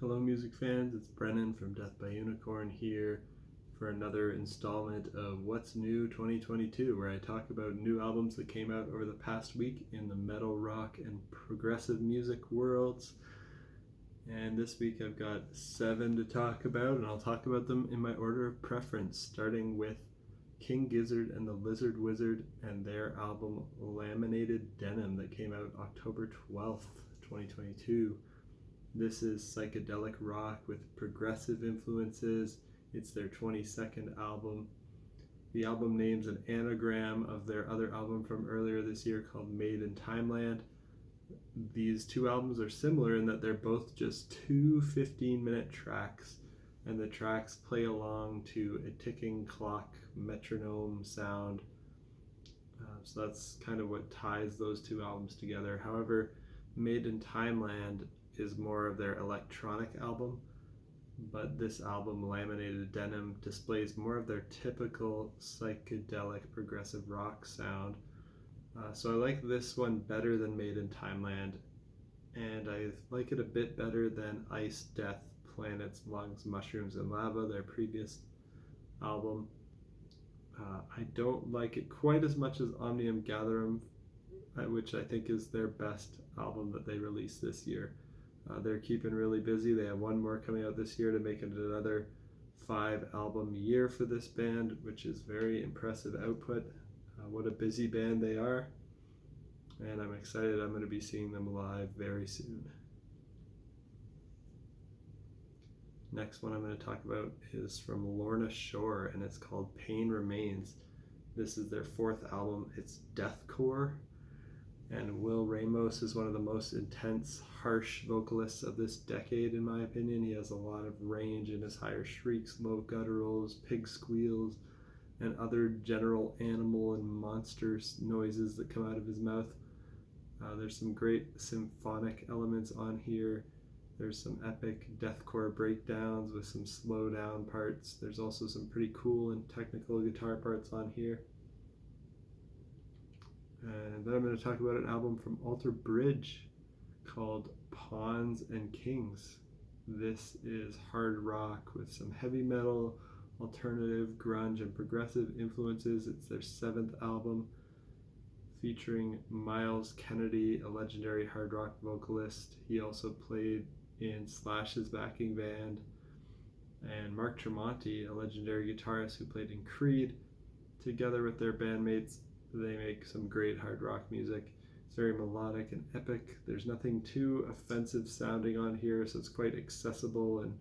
Hello music fans, it's Brennan from Death by Unicorn here for another installment of What's New 2022, where I talk about new albums that came out over the past week in the metal, rock, and progressive music worlds. And this week I've got 7 to talk about, and I'll talk about them in my order of preference, starting with King Gizzard and the Lizard Wizard and their album Laminated Denim that came out October 12th, 2022. This is psychedelic rock with progressive influences. It's their 22nd album. The album name's an anagram of their other album from earlier this year called Made in Timeland. These two albums are similar in that they're both just two 15-minute tracks, and the tracks play along to a ticking clock metronome sound. So that's kind of what ties those two albums together. However, Made in Timeland is more of their electronic album, but this album, Laminated Denim, displays more of their typical psychedelic progressive rock sound. So I like this one better than Made in Timeland, and I like it a bit better than Ice, Death, Planets, Lungs, Mushrooms, and Lava, their previous album. I don't like it quite as much as Omnium Gatherum, which I think is their best album that they released this year. They're keeping really busy. They have one more coming out this year to make it another 5-album year for this band, which is very impressive output. What a busy band they are, and I'm excited. I'm going to be seeing them live very soon. Next one I'm going to talk about is from Lorna Shore, and it's called Pain Remains. This is their 4th album. It's Deathcore, and Will Ramos is one of the most intense, harsh vocalists of this decade, in my opinion. He has a lot of range in his higher shrieks, low gutturals, pig squeals, and other general animal and monster noises that come out of his mouth. There's some great symphonic elements on here. There's some epic deathcore breakdowns with some slow down parts. There's also some pretty cool and technical guitar parts on here. And then I'm going to talk about an album from Alter Bridge called Pawns and Kings. This is hard rock with some heavy metal, alternative, grunge, and progressive influences. It's their 7th album, featuring Miles Kennedy, a legendary hard rock vocalist. He also played in Slash's backing band, and Mark Tremonti, a legendary guitarist who played in Creed. Together with their bandmates, they make some great hard rock music. It's very melodic and epic. There's nothing too offensive sounding on here, so it's quite accessible and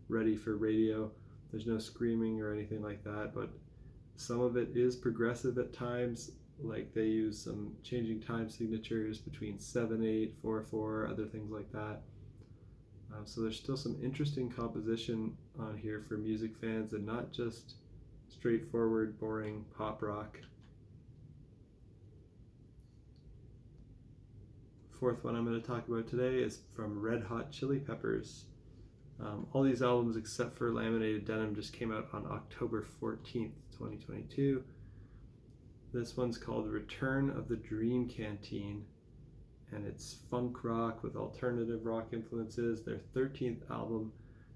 ready for radio. There's no screaming or anything like that, but some of it is progressive at times. Like they use some changing time signatures between 7/8, 4/4, other things like that. So there's still some interesting composition on here for music fans and not just straightforward, boring pop rock. 4th one I'm going to talk about today is from Red Hot Chili Peppers. All these albums except for Laminated Denim just came out on October 14th, 2022. This one's called Return of the Dream Canteen, and it's funk rock with alternative rock influences. Their 13th album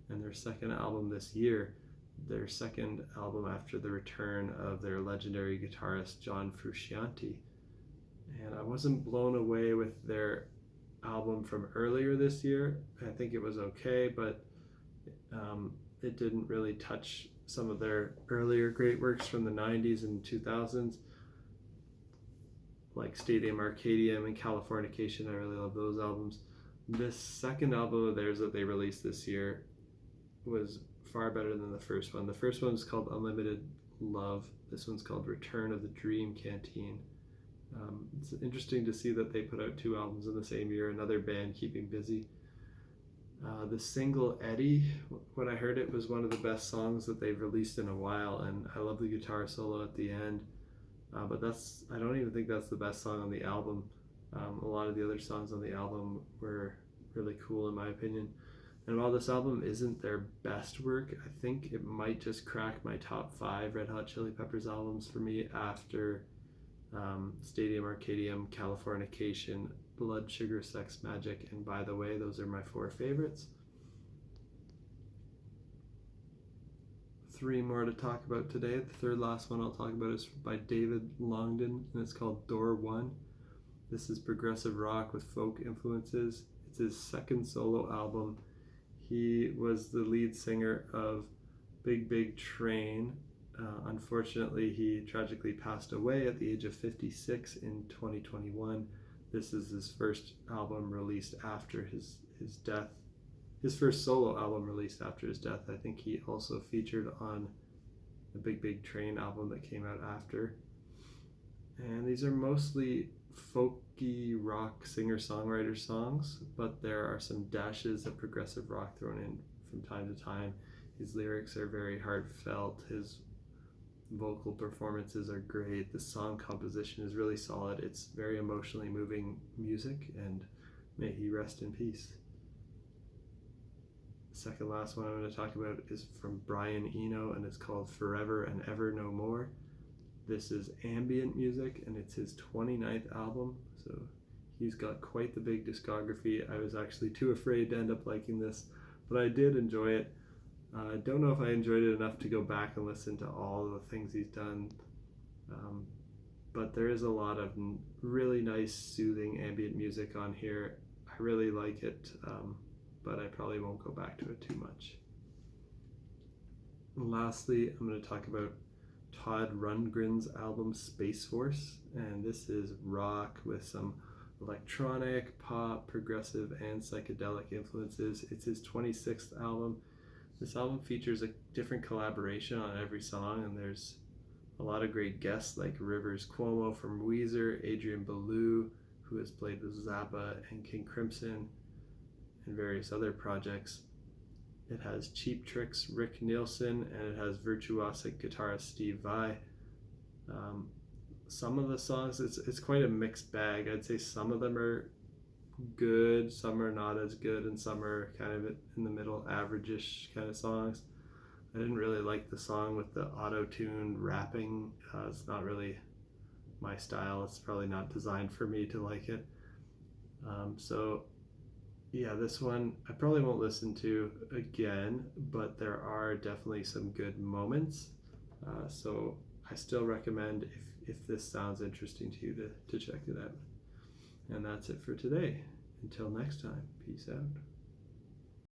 and their 2nd album this year. Their 2nd album after the return of their legendary guitarist John Frusciante. And I wasn't blown away with their album from earlier this year. I think it was okay, but it didn't really touch some of their earlier great works from the 90s and 2000s, like Stadium Arcadium and Californication. I really love those albums. This 2nd album of theirs that they released this year was far better than the first one. The first one's called Unlimited Love. This one's called Return of the Dream Canteen. It's interesting to see that they put out 2 albums in the same year, another band keeping busy. The single Eddie, when I heard it, was one of the best songs that they've released in a while, and I love the guitar solo at the end. But I don't even think that's the best song on the album. A lot of the other songs on the album were really cool in my opinion. And while this album isn't their best work, I think it might just crack my top 5 Red Hot Chili Peppers albums for me after Stadium Arcadium, Californication, Blood Sugar Sex Magic, and By the Way. Those are my 4 favorites. three more to talk about today. The third last one I'll talk about is by David Longdon, and it's called Door One. This is progressive rock with folk influences. It's his second solo album. He was the lead singer of Big Big Train. Unfortunately, he tragically passed away at the age of 56 in 2021. This is his first album released after his death. His first solo album released after his death. I think he also featured on the Big Big Train album that came out after. And these are mostly folky rock singer-songwriter songs, but there are some dashes of progressive rock thrown in from time to time. His lyrics are very heartfelt. His vocal performances are great. The song composition is really solid. It's very emotionally moving music, and may he rest in peace. The second last one I'm going to talk about is from Brian Eno, and it's called Forever and Ever No More. This is ambient music, and it's his 29th album, so he's got quite the big discography. I was actually too afraid to end up liking this, but I did enjoy it. I don't know if I enjoyed it enough to go back and listen to all of the things he's done, but there is a lot of really nice, soothing ambient music on here. I really like it, but I probably won't go back to it too much. And lastly, I'm going to talk about Todd Rundgren's album Space Force, and this is rock with some electronic, pop, progressive, and psychedelic influences. It's his 26th album. This album features a different collaboration on every song, and there's a lot of great guests like Rivers Cuomo from Weezer, Adrian Belew, who has played with Zappa and King Crimson, and various other projects. It has Cheap Trick's Rick Nielsen, and it has virtuosic guitarist Steve Vai. Some of the songs, it's quite a mixed bag. I'd say some of them are good, some are not as good, and some are kind of in the middle, average-ish kind of songs. I didn't really like the song with the auto-tuned rapping. It's not really my style. It's probably not designed for me to like it. So yeah, this one I probably won't listen to again, but there are definitely some good moments. So I still recommend, if this sounds interesting to you, to check it out. And that's it for today. Until next time, peace out.